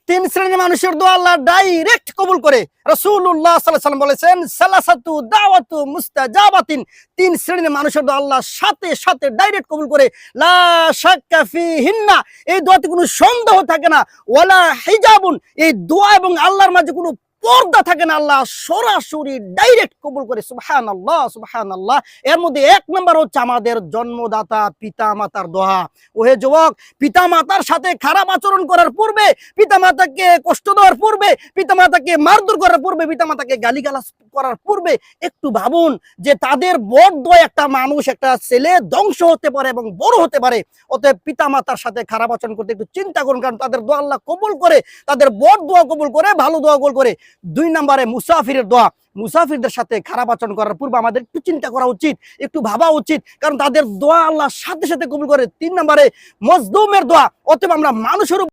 তিন শ্রেণীর মানুষের দোয়া আল্লাহ ডাইরেক্ট কবুল করে। রাসূলুল্লাহ সাল্লাল্লাহু আলাইহি ওয়াসাল্লাম বলেছেন, সালাসাতু দাওয়াতু মুস্তাজাবাতিন, তিন শ্রেণীর মানুষের দোয়া আল্লাহ সাথে সাথে ডাইরেক্ট কবুল করে। লা শাক্কা ফিহিন্না, এই দোয়াতে কোনো সন্দেহ থাকে না। ওয়ালা হিজাবুন, এই দোয়া এবং আল্লাহর মাঝে কোনো পর্দা থাকে না, আল্লাহ সরাসরি ডাইরেক্ট কবুল করে। সুবহানাল্লাহ, সুবহানাল্লাহ। এর মধ্যে এক নাম্বার হচ্ছে আমাদের জন্মদাতা পিতা মাতার দোয়া। ওহে যুবক, পিতা মাতার সাথে খারাপ আচরণ করার পূর্বে, পিতা মাতাকে কষ্ট দেওয়ার পূর্বে, পিতা মাতাকে মারধর করার পূর্বে, পিতা মাতাকে গালিগালাজ করার পূর্বে একটু ভাবুন যে তাদের বড়দোয়া একটা মানুষ, একটা ছেলে ধ্বংস হতে পারে এবং বড় হতে পারে। অতএব পিতা মাতার সাথে খারাপ আচরণ করতে একটু চিন্তা করুন, কারণ তাদের দোয়া আল্লাহ কবুল করে, তাদের বড় দোয়া কবুল করে, ভালো দোয়া কবুল করে। দুই নম্বরে মুসাফিরের দোয়া। মুসাফিরদের সাথে খারাপ আচরণ করার পূর্বে আমাদের একটু চিন্তা করা উচিত, একটু ভাবা উচিত, কারণ তাদের দোয়া আল্লাহ সাথে সাথে কবুল করে। তিন নম্বরে মজলুমের দোয়া। অতএব আমরা মানুষের